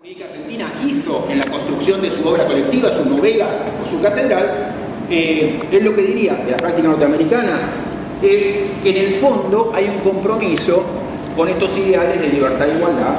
Argentina hizo en la construcción de su obra colectiva, su novela o su catedral, es lo que diría de la práctica norteamericana, es que en el fondo hay un compromiso con estos ideales de libertad e igualdad.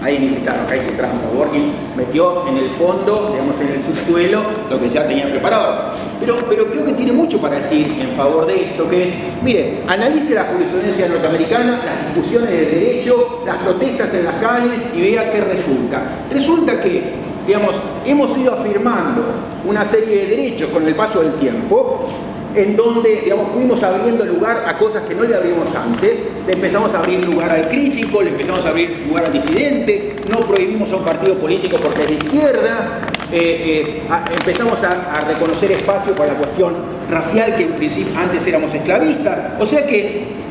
Ahí dice, claro, acá dice trampa, Dworkin metió en el fondo, digamos en el subsuelo, lo que ya tenía preparado. Pero creo que tiene mucho para decir en favor de esto, que es, mire, analice la jurisprudencia norteamericana, las discusiones de derecho, las protestas en las calles y vea qué resulta. Resulta que, digamos, hemos ido afirmando una serie de derechos con el paso del tiempo, en donde, digamos, fuimos abriendo lugar a cosas que no le abrimos antes, le empezamos a abrir lugar al crítico, le empezamos a abrir lugar al disidente, no prohibimos a un partido político porque es de izquierda, empezamos a reconocer espacio para la cuestión racial, que en principio antes éramos esclavistas, o sea que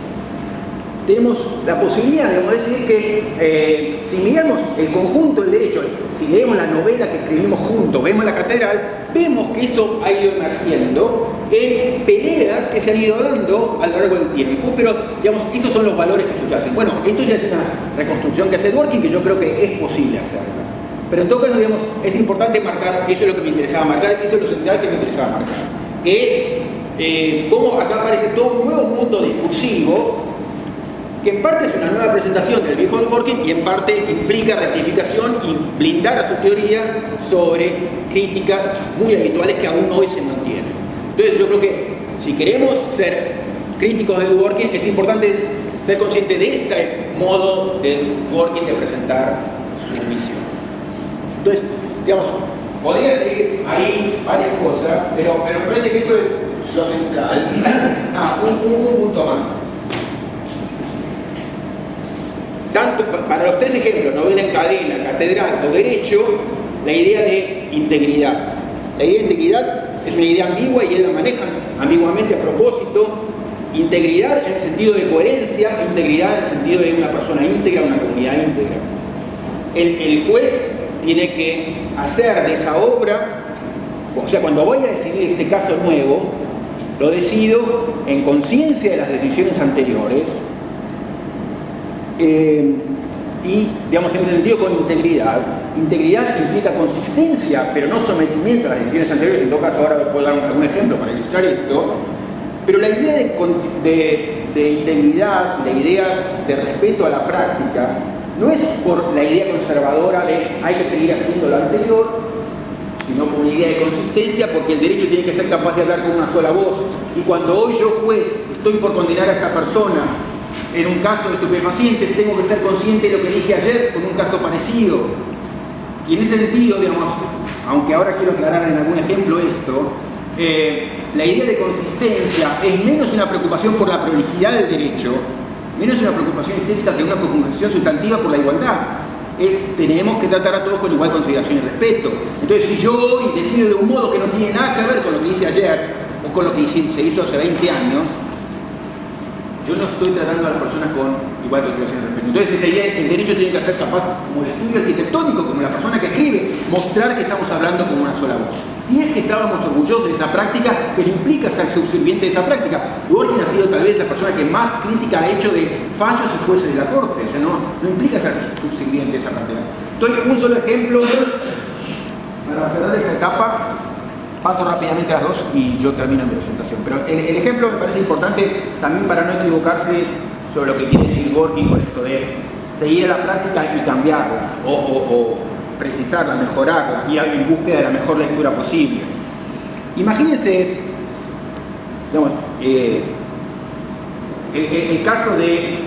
tenemos la posibilidad, digamos, de decir que si miramos el conjunto del derecho, si leemos la novela que escribimos juntos, vemos la catedral, vemos que eso ha ido emergiendo en peleas que se han ido dando a lo largo del tiempo, pero digamos, esos son los valores que subyacen. Bueno, esto ya es una reconstrucción que hace Dworkin, que yo creo que es posible hacerla. Pero en todo caso, digamos, es importante marcar, eso es lo que me interesaba marcar, eso es lo central que me interesaba marcar, que es cómo acá aparece todo un nuevo mundo discursivo, que en parte es una nueva presentación del viejo Dworkin y en parte implica rectificación y blindar a su teoría sobre críticas muy habituales que aún hoy se mantienen. Entonces yo creo que si queremos ser críticos de Dworkin es importante ser consciente de este modo de Dworkin de presentar su visión. Entonces, digamos, podría seguir ahí varias cosas, pero me parece que eso es lo central. Un punto más. Tanto para los tres ejemplos, novela en cadena, catedral o derecho, la idea de integridad. La idea de integridad es una idea ambigua y él la maneja ambiguamente a propósito. Integridad en el sentido de coherencia, integridad en el sentido de una persona íntegra, una comunidad íntegra. El juez tiene que hacer de esa obra, o sea, cuando voy a decidir este caso nuevo, lo decido en conciencia de las decisiones anteriores, y, digamos, en ese sentido con integridad. Integridad implica consistencia, pero no sometimiento a las decisiones anteriores. En todo caso, ahora puedo dar algún ejemplo para ilustrar esto. Pero la idea de integridad, la idea de respeto a la práctica, no es por la idea conservadora de hay que seguir haciendo lo anterior, sino por una idea de consistencia, porque el derecho tiene que ser capaz de hablar con una sola voz. Y cuando hoy yo, juez, estoy por condenar a esta persona en un caso de estupefacientes, tengo que ser consciente de lo que dije ayer con un caso parecido. Y en ese sentido, digamos, aunque ahora quiero aclarar en algún ejemplo esto, la idea de consistencia es menos una preocupación por la prolijidad del derecho, menos una preocupación estética que una preocupación sustantiva por la igualdad. Tenemos que tratar a todos con igual consideración y respeto. Entonces, si yo hoy decido de un modo que no tiene nada que ver con lo que hice ayer o con lo que se hizo hace 20 años, yo no estoy tratando a las personas con igual consideración y respeto. Entonces, esta idea, el derecho tiene que ser capaz, como el estudio arquitectónico, como la persona que escribe, mostrar que estamos hablando con una sola voz. Si es que estábamos orgullosos de esa práctica, pero implica ser subserviente de esa práctica. Dworkin ha sido tal vez la persona que más crítica ha hecho de fallos y jueces de la corte, o sea, no implica ser subserviente de esa práctica. Entonces, un solo ejemplo para cerrar esta etapa. Paso rápidamente a las dos y yo termino mi presentación. Pero el ejemplo me parece importante también para no equivocarse sobre lo que quiere decir Dworkin con esto de seguir a la práctica y cambiarla, o precisarla, mejorarla, ir en búsqueda de la mejor lectura posible. Imagínense, digamos, el caso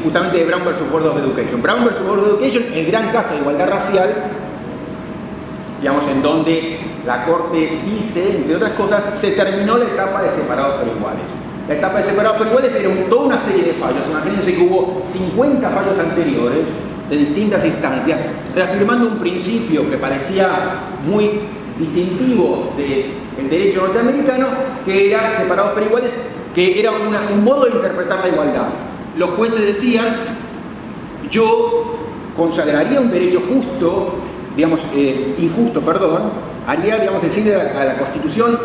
justamente de Brown vs. Board of Education. Brown vs. Board of Education, el gran caso de igualdad racial, digamos, en donde la Corte dice, entre otras cosas, se terminó la etapa de separados pero iguales. La etapa de separados pero iguales era toda una serie de fallos. Imagínense que hubo 50 fallos anteriores de distintas instancias, reafirmando un principio que parecía muy distintivo del derecho norteamericano, que era separados pero iguales, que era un modo de interpretar la igualdad. Los jueces decían, yo consagraría un derecho justo, digamos, injusto, haría, digamos, decirle a la Constitución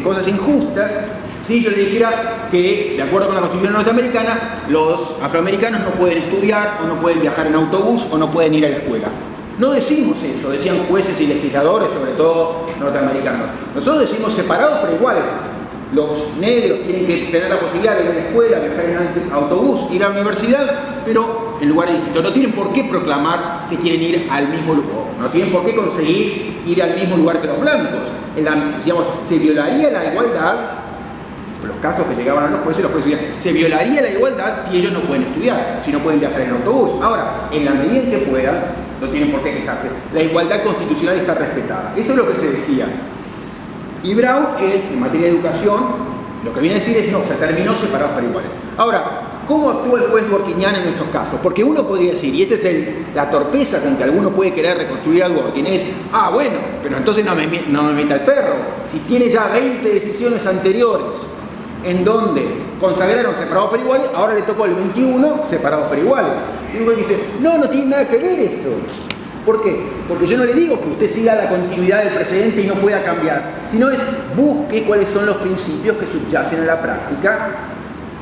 cosas injustas si yo le dijera que, de acuerdo con la Constitución norteamericana, los afroamericanos no pueden estudiar, o no pueden viajar en autobús, o no pueden ir a la escuela. No decimos eso, decían jueces y legisladores, sobre todo norteamericanos. Nosotros decimos separados pero iguales. Los negros tienen que tener la posibilidad de ir a la escuela, viajar en autobús, ir a la universidad, pero en lugares distintos. No tienen por qué proclamar que quieren ir al mismo lugar. No tienen por qué conseguir ir al mismo lugar que los blancos. Digamos, se violaría la igualdad, los casos que llegaban a los jueces decían, se violaría la igualdad si ellos no pueden estudiar, si no pueden viajar en autobús. Ahora, en la medida en que puedan, no tienen por qué quejarse. La igualdad constitucional está respetada. Eso es lo que se decía. Y Brown es, en materia de educación, lo que viene a decir es, no, se terminó separados pero iguales. Ahora, ¿cómo actúa el juez Dworkinian en estos casos? Porque uno podría decir, y esta es la torpeza con que alguno puede querer reconstruir a Dworkin, es, bueno, pero entonces no me meta el perro. Si tiene ya 20 decisiones anteriores en donde consagraron separados pero iguales, ahora le tocó el 21 separados pero iguales. Y uno dice, no tiene nada que ver eso. ¿Por qué? Porque yo no le digo que usted siga la continuidad del precedente y no pueda cambiar, sino es busque cuáles son los principios que subyacen a la práctica,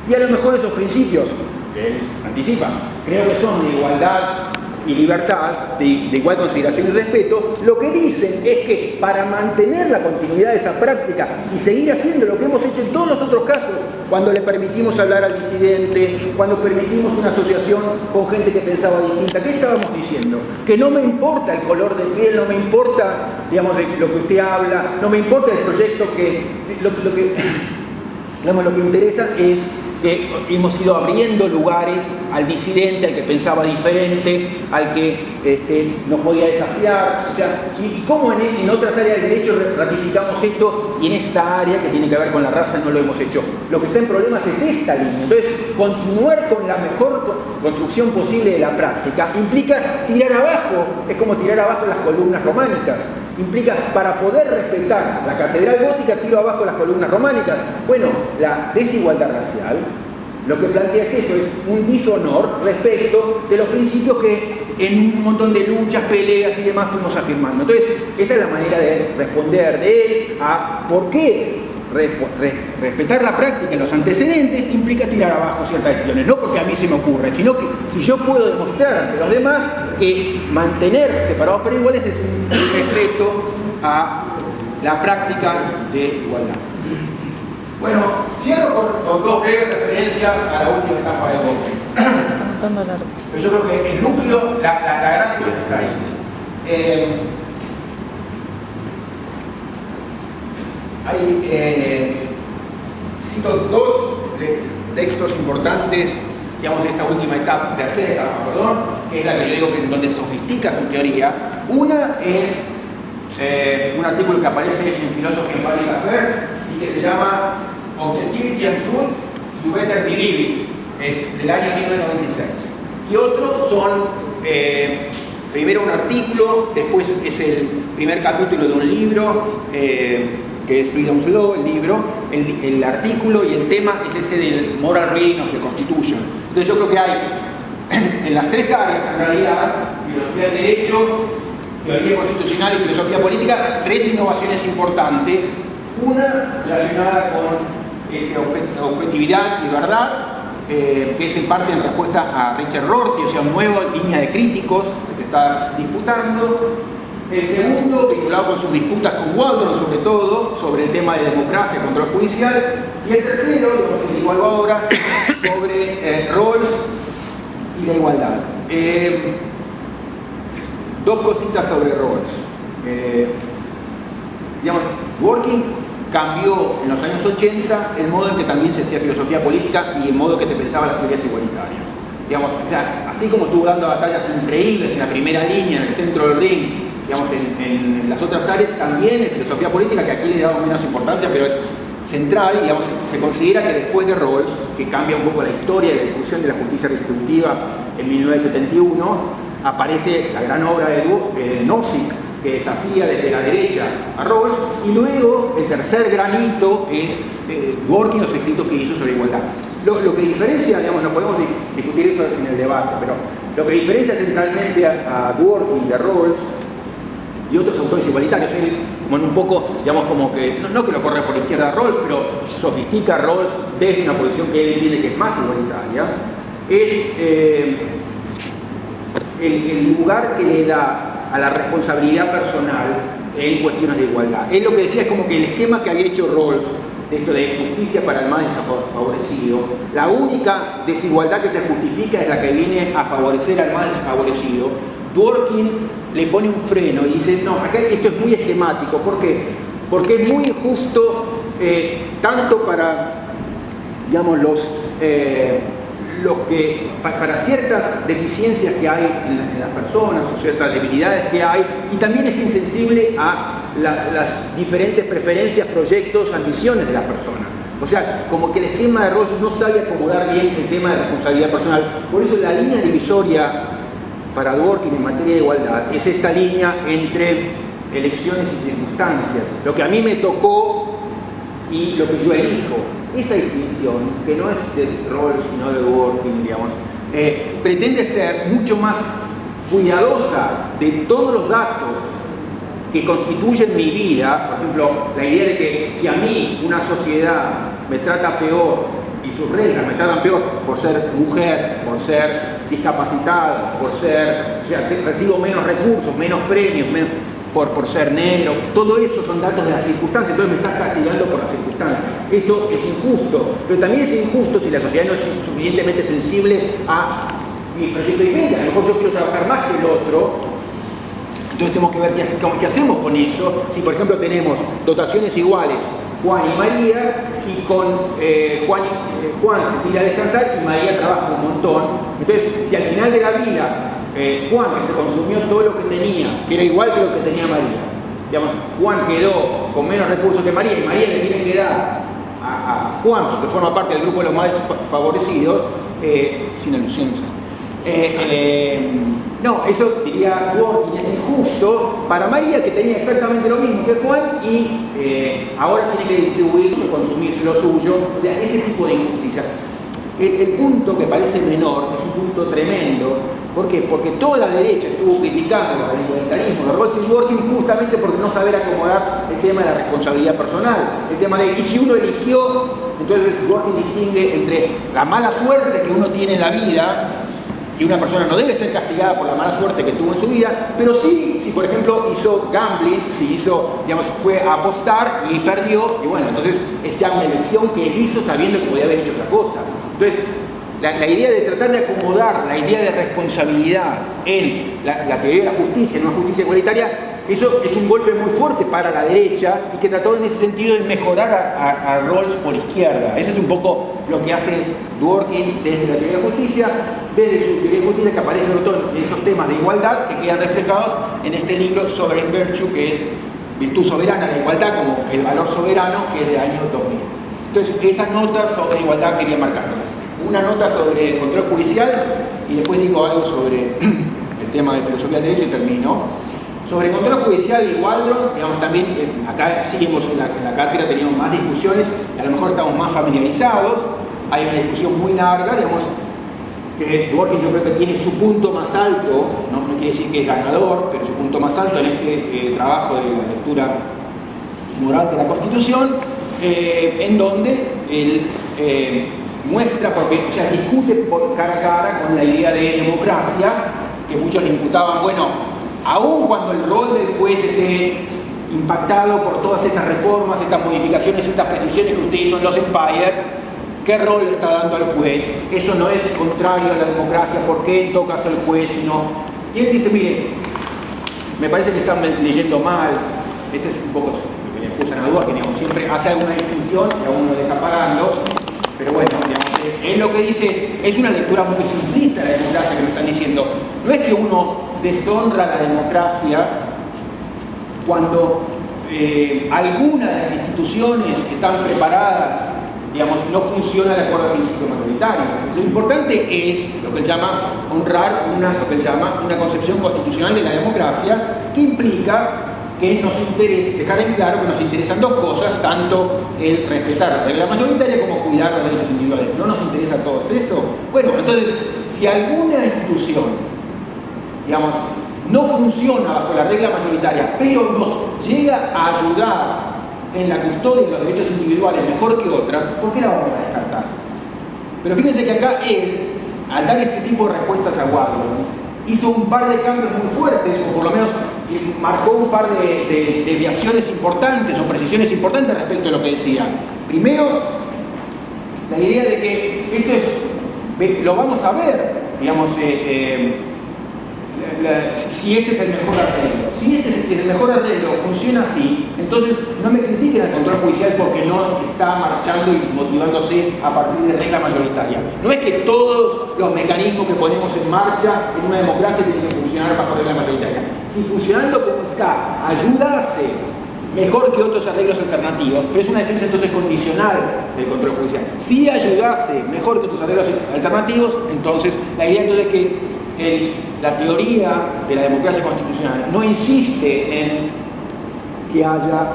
y a lo mejor esos principios, él anticipa, creo que son de igualdad y libertad, de igual consideración y respeto. Lo que dicen es que para mantener la continuidad de esa práctica y seguir haciendo lo que hemos hecho en todos los otros casos, cuando le permitimos hablar al disidente, cuando permitimos una asociación con gente que pensaba distinta, ¿qué estábamos diciendo? Que no me importa el color de piel, no me importa, digamos, lo que usted habla, no me importa el proyecto lo que interesa es que hemos ido abriendo lugares al disidente, al que pensaba diferente, al que nos podía desafiar. O sea, y cómo en otras áreas del derecho ratificamos esto y en esta área que tiene que ver con la raza no lo hemos hecho. Lo que está en problemas es esta línea. Entonces, continuar con la mejor construcción posible de la práctica implica tirar abajo, es como tirar abajo las columnas románicas. Implica, para poder respetar la catedral gótica, tiro abajo las columnas románicas. Bueno, la desigualdad racial lo que plantea es eso, es un dishonor respecto de los principios que en un montón de luchas, peleas y demás fuimos afirmando. Entonces, esa es la manera de responder de él a por qué respetar la práctica en los antecedentes implica tirar abajo ciertas decisiones. No porque a mí se me ocurre, sino que si yo puedo demostrar ante los demás que mantener separados pero iguales es un respeto a la práctica de igualdad. Bueno, cierro con dos breves referencias a la última etapa de Dworkin. Pero yo creo que el núcleo, la gran cosa está ahí. Cito dos textos importantes, digamos, de esta última etapa, tercera etapa, perdón, que es la que yo digo que en donde sofistica su teoría. Una es un artículo que aparece en Philosophy and Public Affairs y que se llama Objectivity and Truth, You Better Believe It, es del año 1996. Y otros son, primero un artículo, después es el primer capítulo de un libro, que es Freedom's Law, el libro, el artículo y el tema es este del Moral Reading of the Constitution. Entonces yo creo que hay, en las tres áreas en realidad, filosofía del derecho, teoría constitucional y filosofía política, tres innovaciones importantes. Una relacionada con objetividad y verdad, que es en parte en respuesta a Richard Rorty, o sea, una nueva línea de críticos que se está disputando. El segundo, vinculado con sus disputas con Waldron, sobre todo, sobre el tema de democracia, control judicial. Y el tercero, lo que digo algo ahora, sobre Rawls y la igualdad. Dos cositas sobre Rawls. Digamos, Dworkin cambió en los años 80 el modo en que también se hacía filosofía política y el modo en que se pensaba las teorías igualitarias. Digamos, o sea, así como estuvo dando batallas increíbles en la primera línea, en el centro del ring, digamos, en las otras áreas también en filosofía política, que aquí le damos menos importancia, pero es central, digamos, se considera que después de Rawls, que cambia un poco la historia de la discusión de la justicia redistributiva en 1971, aparece la gran obra de Nozick, que desafía desde la derecha a Rawls, y luego el tercer granito es Dworkin, los escritos que hizo sobre igualdad. Lo que diferencia, digamos, no podemos discutir eso en el debate, pero lo que diferencia centralmente a Dworkin y a Rawls y otros autores igualitarios, él como en un poco, digamos, como que, no que lo corre por la izquierda a Rawls, pero sofistica a Rawls desde una posición que él entiende que es más igualitaria, es el lugar que le da a la responsabilidad personal en cuestiones de igualdad. Él lo que decía es como que el esquema que había hecho Rawls, esto de justicia para el más desfavorecido, la única desigualdad que se justifica es la que viene a favorecer al más desfavorecido. Dworkin le pone un freno y dice, no, acá esto es muy esquemático. ¿Por qué? Porque es muy injusto tanto para, digamos, para ciertas deficiencias que hay en las personas o ciertas debilidades que hay, y también es insensible a las diferentes preferencias, proyectos, ambiciones de las personas. O sea, como que el esquema de Rawls no sabe acomodar bien el tema de responsabilidad personal. Por eso la línea divisoria para Dworkin en materia de igualdad es esta línea entre elecciones y circunstancias. Lo que a mí me tocó y lo que yo elijo. Esa distinción, que no es de Rawls sino de Dworkin, digamos, pretende ser mucho más cuidadosa de todos los datos que constituyen mi vida. Por ejemplo, la idea de que si a mí una sociedad me trata peor y sus reglas me tratan peor por ser mujer, por ser discapacitado, por ser, o sea, recibo menos recursos, menos premios, por ser negro, todo eso son datos de las circunstancias, entonces me estás castigando por las circunstancias. Eso es injusto, pero también es injusto si la sociedad no es suficientemente sensible a mi proyecto de vida. A lo mejor yo quiero trabajar más que el otro, entonces tenemos que ver qué hacemos con eso. Si por ejemplo tenemos dotaciones iguales, Juan y María, y con Juan se tira a descansar y María trabaja un montón, entonces si al final de la vida Juan, que se consumió todo lo que tenía, que era igual que lo que tenía María, digamos, Juan quedó con menos recursos que María, y María le tiene que dar a Juan, porque forma parte del grupo de los más desfavorecidos, sin alusiones. No, eso diría Dworkin, es injusto para María, que tenía exactamente lo mismo que Juan, y ahora tiene que distribuirse, consumirse lo suyo, o sea, ese tipo de injusticia. El punto que parece menor es un punto tremendo. ¿Por qué? Porque toda la derecha estuvo criticando el igualitarismo de Rawls y Dworkin justamente porque no saber acomodar el tema de la responsabilidad personal, el tema de, y si uno eligió, entonces Dworkin distingue entre la mala suerte que uno tiene en la vida, y una persona no debe ser castigada por la mala suerte que tuvo en su vida, pero sí, si por ejemplo hizo gambling, si hizo, digamos, fue a apostar y perdió, y bueno, entonces es ya una elección que él hizo sabiendo que podía haber hecho otra cosa. Entonces, la idea de tratar de acomodar la idea de responsabilidad en la teoría de la justicia, en una justicia igualitaria, eso es un golpe muy fuerte para la derecha y que trató en ese sentido de mejorar a Rawls por izquierda. Ese es un poco lo que hace Dworkin desde la teoría de la justicia, desde su teoría de justicia, que aparece sobre todo en estos temas de igualdad que quedan reflejados en este libro Sovereign Virtue, que es Virtud Soberana, la igualdad como el valor soberano, que es del año 2000. Entonces, esa nota sobre igualdad quería marcarla. Una nota sobre control judicial y después digo algo sobre el tema de filosofía del derecho y termino. Sobre control judicial y Waldron, digamos, también acá seguimos en la cátedra, teníamos más discusiones, a lo mejor estamos más familiarizados, hay una discusión muy larga, digamos, que Dworkin yo creo que tiene su punto más alto, no quiere decir que es ganador, pero su punto más alto en este trabajo de la lectura moral de la Constitución, en donde él muestra, porque ya discute cara a cara con la idea de democracia, que muchos le imputaban, bueno, aun cuando el rol del juez esté impactado por todas estas reformas, estas modificaciones, estas precisiones que usted hizo en los Empire, ¿qué rol le está dando al juez? Eso no es contrario a la democracia, ¿por qué en todo caso el juez no? Y él dice, mire, me parece que están leyendo mal, este es un poco lo que le excusan a Dworkin, digamos, siempre hace alguna distinción y a uno le está pagando, pero bueno, digamos, él lo que dice es una lectura muy simplista de la democracia que me están diciendo. No es que uno deshonra la democracia cuando alguna de las instituciones que están preparadas, digamos, no funciona de acuerdo al principio mayoritario. Lo importante es lo que él llama honrar lo que él llama una concepción constitucional de la democracia, que implica que nos interesa, dejar en claro que nos interesan dos cosas, tanto el respetar la regla mayoritaria como cuidar los derechos individuales. ¿No nos interesa todo eso? Bueno, entonces, si alguna institución, digamos, no funciona bajo la regla mayoritaria, pero nos llega a ayudar en la custodia de los derechos individuales mejor que otra, ¿por qué la vamos a descartar? Pero fíjense que acá él, al dar este tipo de respuestas a Waldron, hizo un par de cambios muy fuertes, o por lo menos marcó un par de desviaciones importantes o precisiones importantes respecto a lo que decía. Primero, la idea de que esto es, lo vamos a ver, digamos, si este es el mejor arreglo. Si este es el mejor arreglo, funciona así, entonces no me critiquen al control judicial porque no está marchando y motivándose a partir de regla mayoritaria. No es que todos los mecanismos que ponemos en marcha en una democracia tienen que funcionar bajo regla mayoritaria. Si funcionando como está, ayudase mejor que otros arreglos alternativos, pero es una defensa entonces condicional del control judicial. Si ayudase mejor que otros arreglos alternativos, entonces la idea entonces es que la teoría de la democracia constitucional no insiste en que haya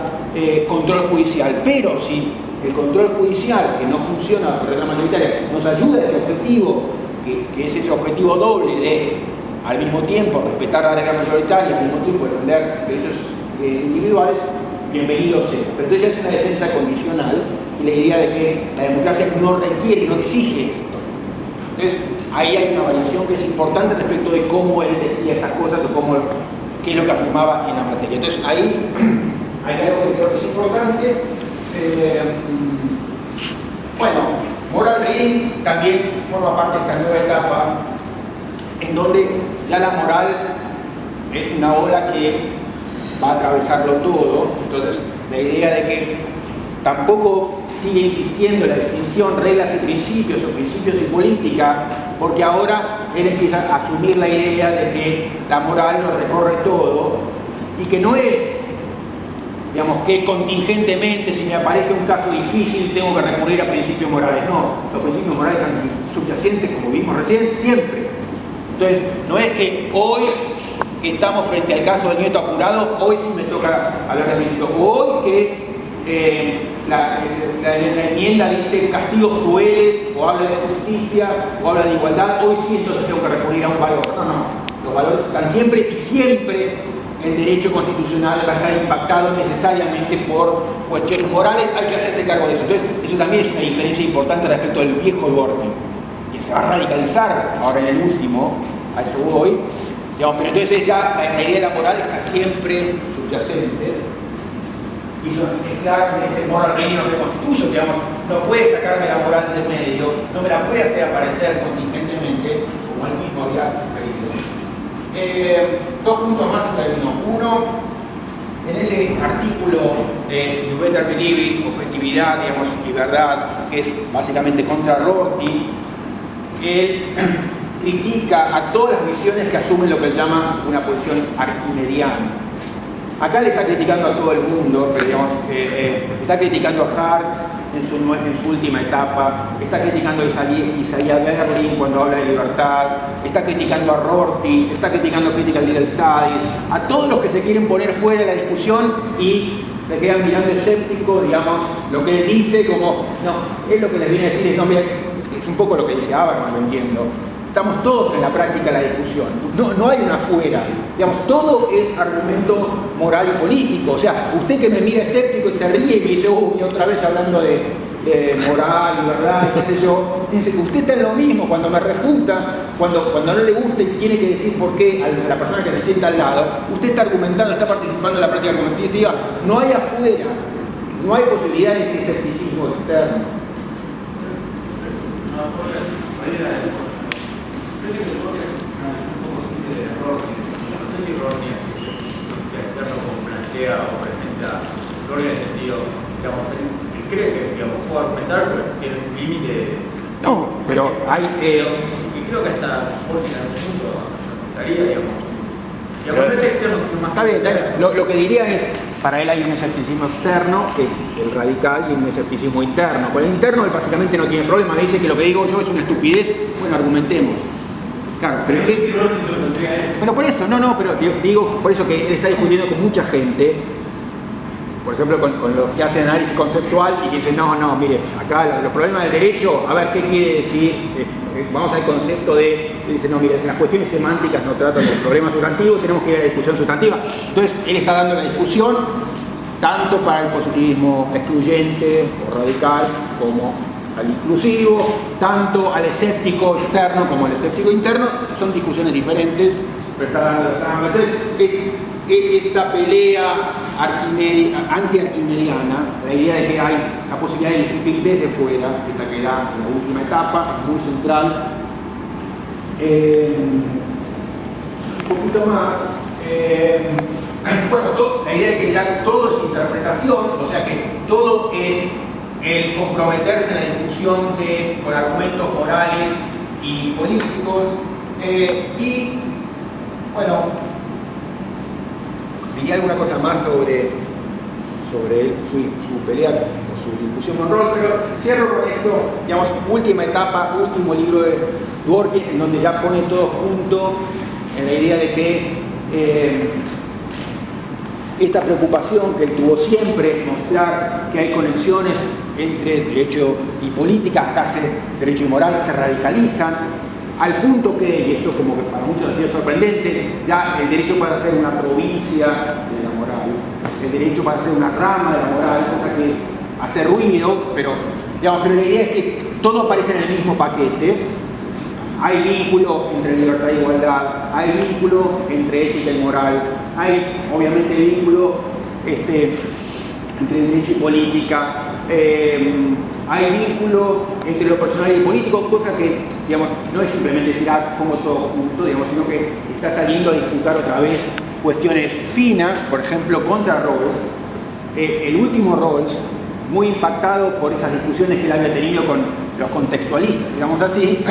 control judicial, pero si el control judicial, que no funciona bajo regla mayoritaria, nos ayuda a ese objetivo, que es ese objetivo doble de, al mismo tiempo, respetar la regla mayoritaria, al mismo tiempo defender derechos individuales, bienvenido sea. Pero entonces ya es una defensa condicional y la idea de que la democracia no requiere, no exige esto. Entonces, ahí hay una variación que es importante respecto de cómo él decía estas cosas o qué es lo que afirmaba en la materia. Entonces, ahí hay algo que creo que es importante. Bueno, moral reading también forma parte de esta nueva etapa en donde ya la moral es una ola que va a atravesarlo todo. Entonces, la idea de que tampoco sigue insistiendo en la distinción reglas y principios o principios y política, porque ahora él empieza a asumir la idea de que la moral lo recorre todo y que no es, digamos, que contingentemente si me aparece un caso difícil tengo que recurrir a principios morales. No, los principios morales están subyacentes, como vimos recién, siempre. Entonces, no es que hoy estamos frente al caso del nieto apurado, hoy sí me toca hablar de principios, o hoy que la enmienda dice castigos crueles, o habla de justicia, o habla de igualdad, hoy sí entonces tengo que recurrir a un valor. No, los valores están siempre y siempre el derecho constitucional va a estar impactado necesariamente por cuestiones morales, hay que hacerse cargo de eso. Entonces, eso también es una diferencia importante respecto del viejo orden, que se va a radicalizar ahora en el último, a eso voy, digamos, pero entonces ya la idea de la moral está siempre subyacente. Y eso es claro que este moral reading no se constituye, digamos, no puede sacarme la moral del medio, no me la puede hacer aparecer contingentemente, como él mismo había sugerido. Dos puntos más y termino. Uno, en ese artículo de You Better Believe It, objetividad, digamos, y verdad, que es básicamente contra Rorty, él critica a todas las visiones que asumen lo que él llama una posición arquimediana. Acá le está criticando a todo el mundo, pero digamos, está criticando a Hart en su última etapa, está criticando a Isaiah Berlin cuando habla de libertad, está criticando a Rorty, está criticando a Critical Legal Studies, a todos los que se quieren poner fuera de la discusión y se quedan mirando escépticos, digamos, lo que él dice como, no, él lo que les viene a decir es, no, mira, es un poco lo que dice Habermas, lo entiendo. Estamos todos en la práctica de la discusión, no hay una fuera, digamos, todo es argumento moral y político. O sea, usted que me mira escéptico y se ríe y me dice, y otra vez hablando de moral y verdad y qué sé yo, dice que usted está en lo mismo cuando me refuta, cuando no le gusta y tiene que decir por qué a la persona que se sienta al lado, usted está argumentando, está participando en la práctica argumentativa, no hay afuera, no hay posibilidad de este escepticismo externo. Creo que el Rorty es un poco simple de Rorty. No sé si Rorty es externo como plantea o presenta Rorty en el sentido, digamos, él cree que, digamos, puede argumentar, pero tiene su límite. No, pero hay... Y creo que hasta Rorty en algún punto aceptaría, digamos. Digamos, no es externo, sino más... Está bien. Lo que diría es, para él hay un escepticismo externo, que es el radical, y un escepticismo interno. Con el interno él básicamente no tiene problema, le dice que lo que digo yo es una estupidez, bueno, argumentemos. Claro, pero por eso, pero digo, por eso que él está discutiendo con mucha gente, por ejemplo, con los que hacen análisis conceptual y que dicen, no, mire, acá los problemas del derecho, a ver, ¿qué quiere decir? Vamos al concepto de, dice, no, mire, las cuestiones semánticas no tratan del problema sustantivo, tenemos que ir a la discusión sustantiva. Entonces, él está dando la discusión tanto para el positivismo excluyente o radical como al inclusivo, tanto al escéptico externo como al escéptico interno, son discusiones diferentes, pero está dando las ambas. Entonces, esta pelea anti-arquimediana, la idea de que hay la posibilidad de discutir desde fuera, que es la que da la última etapa, muy central. Un poquito más. Bueno, la idea de que ya todo es interpretación, o sea que todo es el comprometerse en la discusión con argumentos morales y políticos. Y bueno, diría alguna cosa más sobre su pelea o su discusión con Rawls, pero cierro con esto, digamos, última etapa, último libro de Dworkin, en donde ya pone todo junto en la idea de que esta preocupación que él tuvo siempre, mostrar que hay conexiones entre derecho y política, casi derecho y moral, se radicalizan, al punto que, y esto como que para muchos ha sido sorprendente, ya el derecho pasa a ser una provincia de la moral, el derecho pasa a ser una rama de la moral, cosa que hace ruido, pero la idea es que todo aparece en el mismo paquete. Hay vínculo entre libertad e igualdad, hay vínculo entre ética y moral, hay obviamente vínculo entre derecho y política, hay vínculo entre lo personal y lo político, cosa que, digamos, no es simplemente decir, pongo todo junto, digamos, sino que está saliendo a disputar otra vez cuestiones finas, por ejemplo, contra Rawls. El último Rawls, muy impactado por esas discusiones que él había tenido con los contextualistas, digamos así,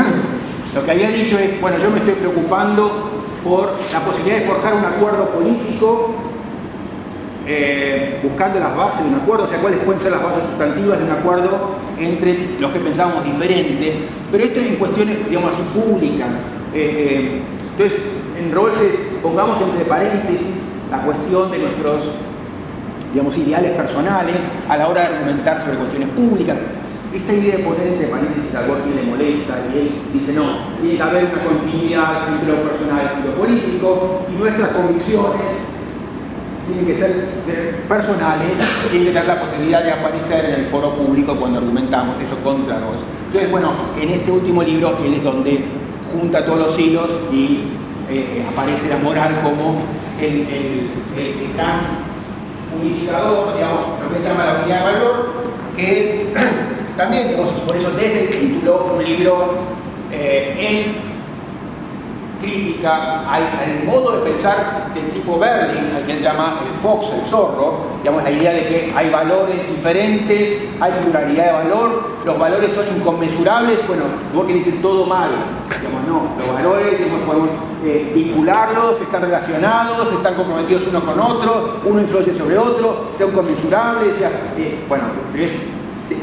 lo que había dicho es, bueno, yo me estoy preocupando por la posibilidad de forjar un acuerdo político, buscando las bases de un acuerdo, o sea, cuáles pueden ser las bases sustantivas de un acuerdo entre los que pensábamos diferente, pero esto en cuestiones, digamos así, públicas. Entonces, en Rawls pongamos entre paréntesis la cuestión de nuestros, digamos, ideales personales a la hora de argumentar sobre cuestiones públicas. Esta idea de poner entre paréntesis a Dworkin le molesta y él dice no, tiene que haber una continuidad entre lo personal y lo político y nuestras convicciones tienen que ser personales, tienen que tener la posibilidad de aparecer en el foro público cuando argumentamos eso contra Rawls. Entonces, bueno, en este último libro él es donde junta todos los hilos y aparece la moral como el gran unificador, digamos, lo que se llama la unidad de valor, que es también, digamos, y por eso desde el título, un libro en crítica al modo de pensar del tipo Berlin, al que él llama el fox, el zorro, digamos, la idea de que hay valores diferentes, hay pluralidad de valor, los valores son inconmensurables, bueno, Dworkin dice todo mal, digamos, no, los valores, digamos, podemos vincularlos, están relacionados, están comprometidos unos con otros, uno influye sobre otro, son conmensurables, bueno, pero es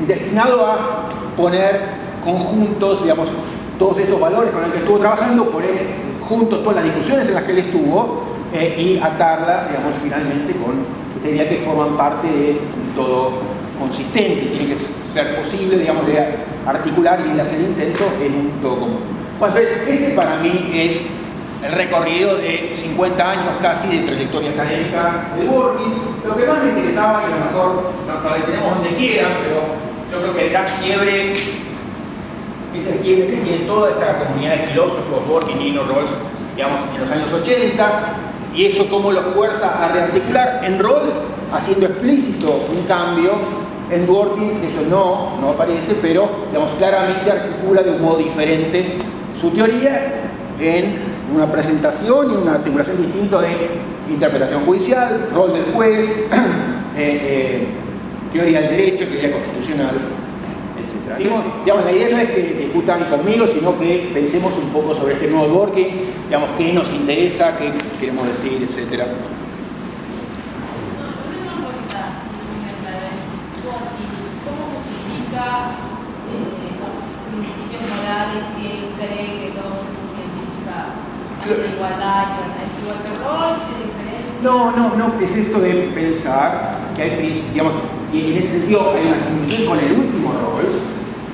destinado a poner conjuntos, digamos, todos estos valores con los que estuvo trabajando, poner juntos todas las discusiones en las que él estuvo y atarlas, digamos, finalmente con esta idea que forman parte de un todo consistente, tiene que ser posible, digamos, de articular y de hacer intentos en un todo común. Bueno, entonces, ese para mí es el recorrido de 50 años casi de trayectoria académica de Dworkin. Lo que más me interesaba, y a lo mejor nos detenemos donde quieran, pero yo creo que el gran quiebre es el quiebre que tiene toda esta comunidad de filósofos, Dworkin y Rawls, digamos, en los años 80, y eso cómo lo fuerza a rearticular en Rawls, haciendo explícito un cambio. En Dworkin eso no aparece, pero, digamos, claramente articula de un modo diferente su teoría en una presentación y una articulación distinta de interpretación judicial, rol del juez, teoría del derecho, teoría constitucional, etc. Entonces, digamos, la idea no es que discutan conmigo, sino que pensemos un poco sobre este nuevo Dworkin, digamos, qué nos interesa, qué queremos decir, etc. ¿Cómo justifica los principios morales que él cree que todos hemos identificado? La igualdad, ¿es igual que Rawls? No, es esto de pensar que hay, digamos, y en ese sentido hay una similitud con el último Rawls,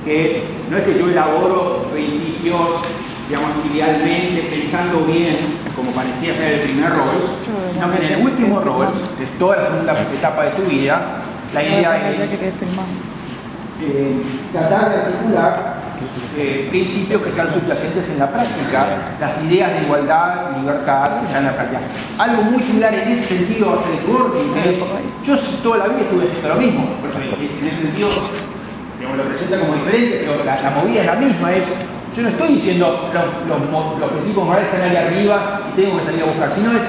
que es, no es que yo elaboro principios, digamos, idealmente, pensando bien, como parecía ser el primer Rawls, sino que en el último Rawls, que es toda la segunda etapa de su vida, la idea es tratar de articular principios que están subyacentes en la práctica, las ideas de igualdad, libertad, que están en la práctica. Algo muy similar en ese sentido a hacer Gurdjieff es, yo toda la vida estuve haciendo lo mismo, en ese sentido digamos, lo presenta como diferente, pero la movida es la misma, yo no estoy diciendo los principios morales están ahí arriba y tengo que salir a buscar, sino es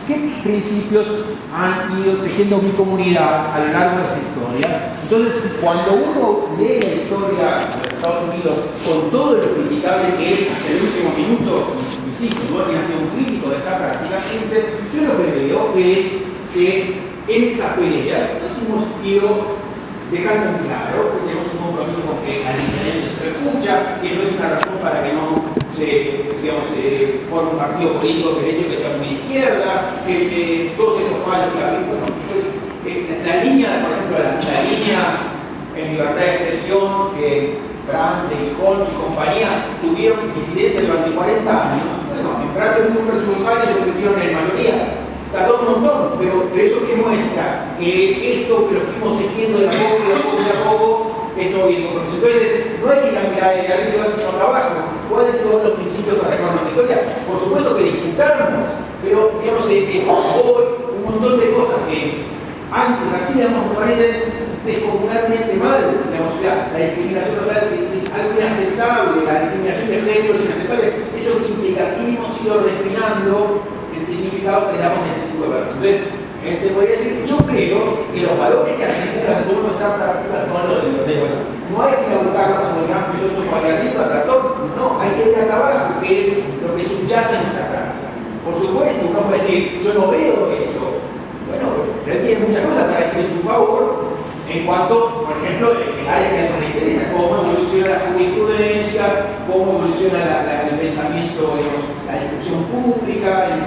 qué principios han ido tejiendo mi comunidad a lo largo de esta historia. Entonces, cuando uno lee la historia de Estados Unidos con todo lo criticable que es hasta el último minuto, insisto, Gurdjieff ha sido un crítico de esta práctica, yo lo que veo es que en estas peleas nos hemos ido dejando en claro que tenemos un compromiso con que al diferente se escucha, que no es una razón para que no se forme un partido político que de hecho que sea muy de izquierda, que todos estos fallos que hay, bueno, pues, la línea, por ejemplo, la línea en libertad de expresión que Brandeis, Holmes y compañía tuvieron disidencia durante 40 años, bueno, en Brandeis y Holmes se convirtieron en mayoría. Tardó un montón, pero eso que muestra que eso que lo fuimos tejiendo de a poco, eso bien compromiso. Entonces, no hay que cambiar de arriba sino para abajo. ¿Cuáles son los principios que recorren nuestra historia? Por supuesto que disfrutarnos, pero digamos, hoy un montón de cosas que antes hacíamos me parecen descomunalmente mal. Digamos, la discriminación racial es algo inaceptable, la discriminación de género es inaceptable. Eso implica que hemos ido refinando el significado que le damos a este tipo de valores. Entonces, te podría decir, yo creo que los valores que articulan toda nuestra práctica son los de bueno, no hay que buscarlos como el gran filósofo Ariadito, Platón, no, hay que ir acá abajo, que es lo que subyace en nuestra práctica. Por supuesto, uno puede decir, yo no veo eso. Bueno, pero él tiene muchas cosas para decir en su favor, en cuanto, por ejemplo, el área que nos interesa, cómo evoluciona la jurisprudencia, cómo evoluciona el pensamiento, digamos, la discusión pública,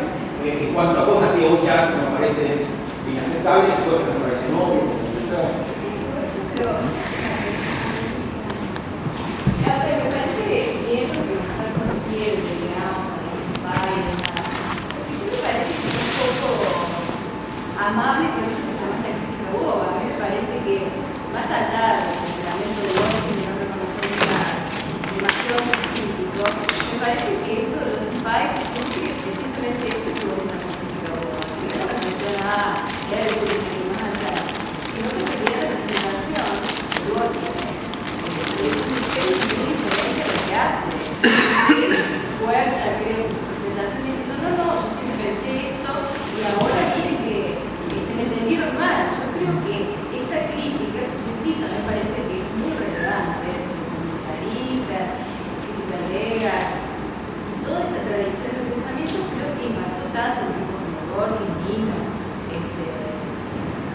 en cuanto a cosas que hoy ya nos parecen inaceptables y cosas que nos parecen obvias. Pero, me parece bien lo que nos está corrigiendo, digamos, para y demás. Porque sí me parece que es un poco amable que no se nos llame la crítica boba. A mí me parece que, más allá del temperamento de Gurdjieff y no reconocer demasiado crítico, me parece que esto de los spikes surge precisamente esto que vos llamas crítica boba. Que no es menciona que hay algo que más allá, sino que se queda la presentación de Gurdjieff. Es muy diferente a lo que hace. Él fuerza, creo, su presentación diciendo, no, yo siempre pensé esto y ahora quieren que me entendieron mal. Yo creo que esta crítica, que yo insisto, me parece que es muy relevante, comentaristas, crítica griega, y toda esta tradición de pensamiento creo que impactó tanto en grupos como Gurdjieff, Nino,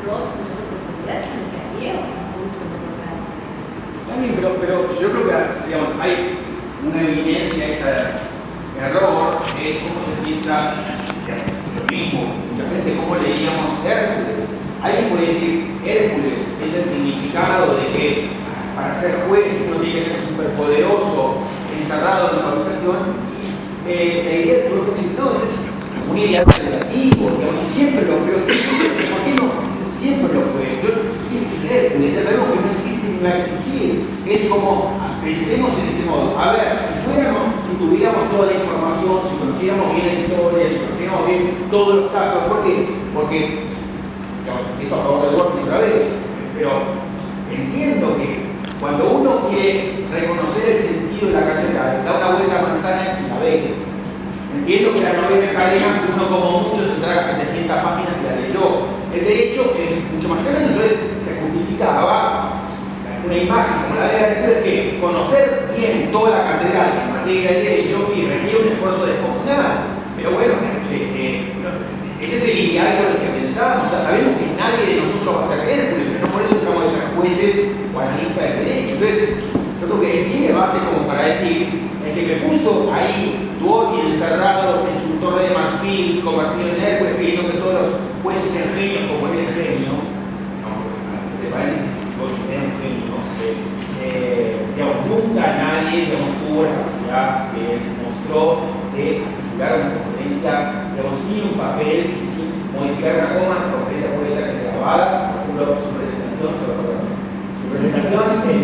Ross, no solo que solidaridad, sino que había un punto importante. También, pero yo creo que digamos, hay una evidencia de ese error, es cómo se piensa lo mismo. Mucha gente, cómo leíamos Hércules. Alguien puede decir, Hércules es el significado de que para ser juez uno tiene que ser superpoderoso, encerrado en su habitación, y la idea de lo que dice, no, es un ideal alternativo, digamos, siempre lo creo, ¿por qué no? Siempre lo fue. Hércules es algo que no existe ni va a existir. Es como, pensemos en este modo, a ver, si tuviéramos toda la información, si conociéramos bien la historia, si conociéramos bien todos los casos, ¿por qué? Porque, digamos, esto a favor del Gurdjieff otra vez, pero entiendo que cuando uno quiere reconocer el sentido de la catedral, da una vuelta a la manzana y la ve. Entiendo que la novela de Kahneman, uno como mucho se traga 700 páginas y la leyó. El derecho es mucho más claro, entonces se justificaba una imagen como la de Aristóteles que conocer bien toda la catedral en materia de derecho y requiere un esfuerzo descomunal. Pero bueno, ese es el ideal con el que pensamos. Ya sabemos que nadie de nosotros va a ser Hércules, pero no por eso dejamos de ser jueces o analistas de derecho. Entonces, yo creo que él tiene base como para decir, el que me puso ahí, Gurdjieff encerrado en su torre de marfil, convertido en Hércules, creyendo que todos los jueces sean genios como él es genio, entre paréntesis, Gurdjieff era un genio, digamos, nunca nadie tuvo la capacidad que él mostró de articular una conferencia, digamos, sin un papel y sin modificar una coma. La conferencia puede ser grabada, por ejemplo, su presentación en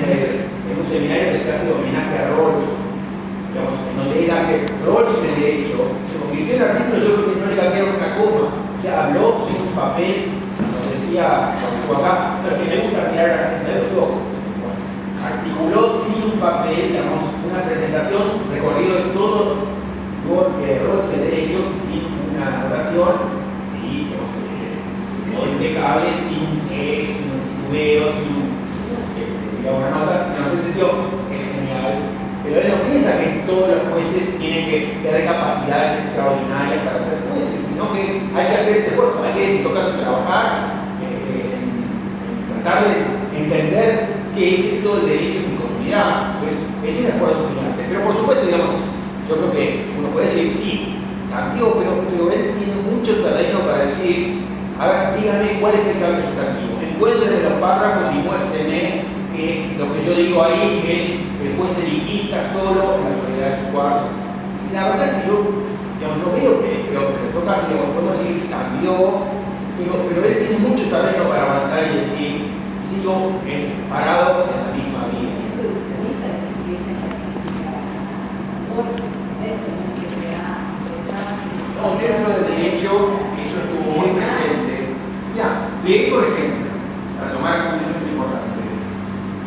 lo que me gusta mirar a la gente de los ojos. Articuló sin un papel, digamos, una presentación, recorrido de todo roles de derecho, sin una anotación y, digamos, todo impecable, sin titubeo, sin una nota. En ese sentido es genial. Pero él no piensa que todos los jueces tienen que tener capacidades extraordinarias para ser jueces, sino que hay que hacer ese esfuerzo, hay que, en todo caso, trabajar, tratar de entender qué es esto del derecho en mi comunidad. Pues, es un esfuerzo gigante. Pero por supuesto, digamos, yo creo que uno puede decir, sí, cambió, pero él tiene mucho terreno para decir, a ver, dígame cuál es el cambio sustantivo. Encuéntrenme los párrafos y muéstrenme que lo que yo digo ahí es el juez elitista solo en la soledad de su cuarto. La verdad es que yo, digamos, no veo pero en todo caso, podemos decir que cambió, pero él tiene mucho terreno para avanzar y decir, sigo parado en la misma vía. El produccionista es por eso que se ha No, dentro del derecho, eso estuvo muy presente. Ya, leí, por ejemplo, para tomar un ejemplo importante,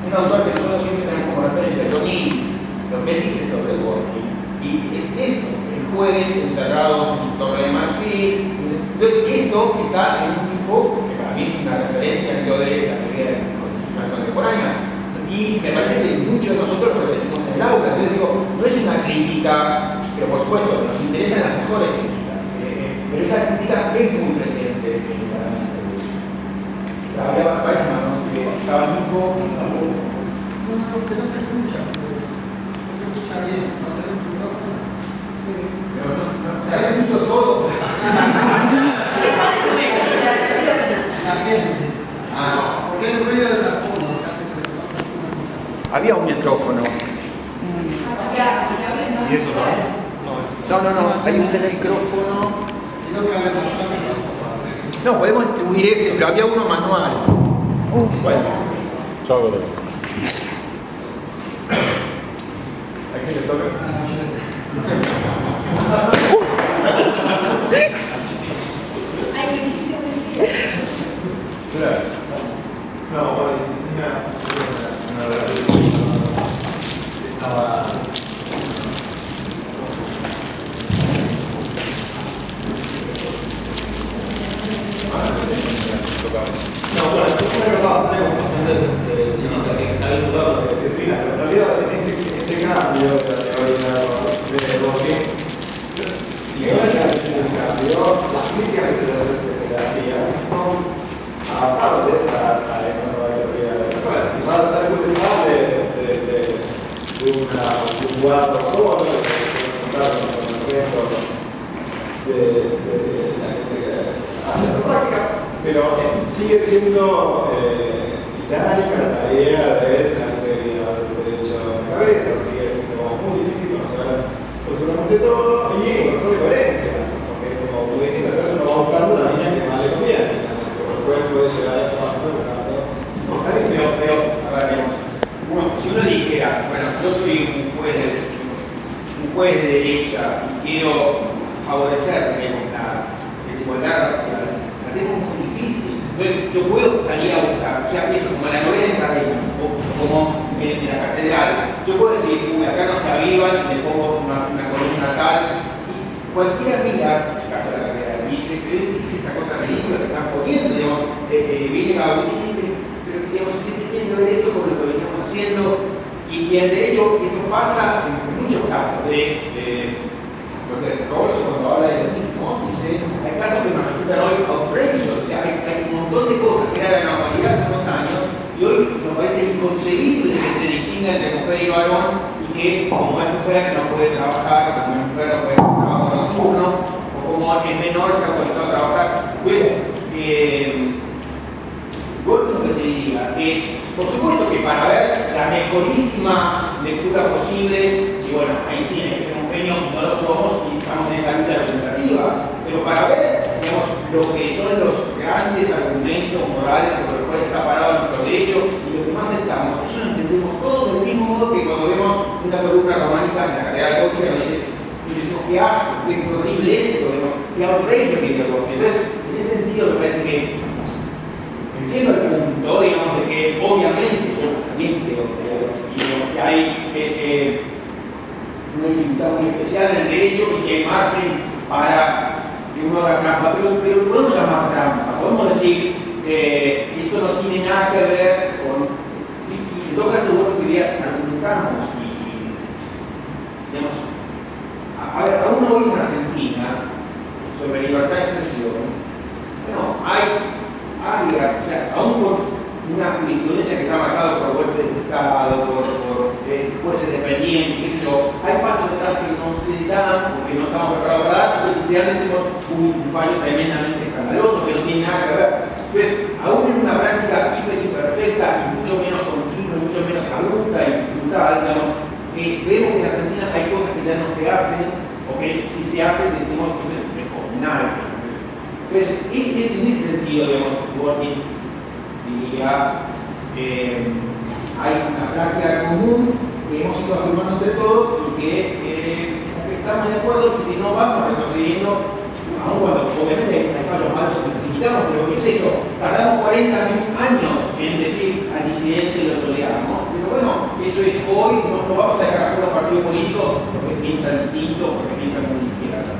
un autor que nosotros siempre tenemos como referencia, Tonini, lo que él dice sobre el working, y es eso, el juez encerrado en su torre de marfil. Entonces, eso está en un tipo que para mí es una referencia en de la teoría constitucional contemporánea, y me parece que muchos de nosotros lo repetimos en el aula. Entonces, digo, no es una crítica, pero por supuesto, nos interesan las mejores críticas, pero esa crítica es muy presente en la análisis del derecho. Había varias manos que estaban mismo. No, que no se escucha. No se escucha bien, no tenemos micrófono. Pero no, habían visto todo. La gente. Porque hay ruido de la fondo. Había un micrófono. ¿Y eso no? No, hay un micrófono. Y no que hable más. No, podemos distribuir ese, pero había uno manual. Bueno. Chao, ¿a quién le toca? Ay, que hiciste muy bien. No, bueno, estaba. No, bueno, es una cosa, tengo bastante chiquita que está vinculado a lo que se explica, pero en realidad este cambio de la teoría de Roque, si no era un cambio, las críticas que se le hacían son adaptables a esta nueva teoría de la escuela. Quizás es algo utilizable de un cuadro solo, de un resto de la gente que hace la práctica, pero sigue siendo titánica la tarea de la teoría del derecho de la cabeza, sigue siendo muy difícil conocer absolutamente todo y encontrar coherencias, porque como tú dijiste, uno va buscando la línea que más le conviene. Puede llegar a pasar No, ¿sabes? Pero, a ver, digamos, bueno, si uno dijera, bueno, yo soy un juez de derecha y quiero favorecer, digamos, la desigualdad racial, la tengo muy difícil. Entonces, yo puedo salir a buscar, o sea, eso, como en la novela en cadena, o como en la catedral, yo puedo decir, uy, acá no se avivan y me pongo una columna tal, y cualquiera mira, en el caso de la catedral, y dice, pero ¿qué es esta cosa ridícula que están poniendo? Digamos, vienen a pero digamos, ¿qué tiene que ver esto con lo que veníamos haciendo? Y en derecho eso pasa en muchos casos lo que Rawls cuando habla de lo mismo dice, hay casos que nos resultan hoy outrageous, o sea, hay un montón de cosas que eran la normalidad hace unos años y hoy nos parece inconcebible que se distinga entre mujer y varón y que como es mujer no puede trabajar, como es mujer no puede hacer trabajo nocturno o como es menor está autorizado a trabajar. Pues, lo único que te diría es, por supuesto que para ver la mejorísima lectura posible, y bueno, ahí sí hay que ser un genio, no lo somos y estamos en esa lucha representativa, pero para ver, digamos, lo que son los grandes argumentos morales sobre los cuales está parado nuestro derecho y lo que más estamos, eso lo entendemos todos del mismo modo que cuando vemos una columna románica en la catedral gótica nos dice, qué asco, qué horrible es esto, qué outrage que tiene el golpe. Entonces, en ese sentido me parece que entiendo el punto, y hay margen para que uno haga trampa, pero lo podemos llamar trampa, podemos decir esto no tiene nada que ver con... Y en todo caso, bueno, que argumentamos y digamos, a ver, aún hoy en Argentina, sobre libertad de expresión, bueno, o sea, aún por una jurisprudencia que está marcada por golpes de Estado, por jueces dependientes, qué sé yo, hay pasos atrás que no se dan, porque no estamos preparados para dar, porque si se dan decimos un fallo tremendamente escandaloso, que no tiene nada que ver. Entonces, aún en una práctica imperfecta, y mucho menos continua, y mucho menos abrupta y brutal, digamos, vemos que en Argentina hay cosas que ya no se hacen, o que si se hacen decimos que esto es descomunal. Entonces, en ese sentido, digamos, Dworkin diría, hay una práctica común que hemos ido afirmando entre todos y que en la que estamos de acuerdo y que no vamos retrocediendo, aun cuando obviamente hay fallos malos y los criticamos, pero ¿qué es eso? Tardamos 40 años en decir al disidente lo toleramos, pero bueno, eso es hoy, no vamos a dejar fuera un partido político porque piensa distinto, porque piensa como izquierda.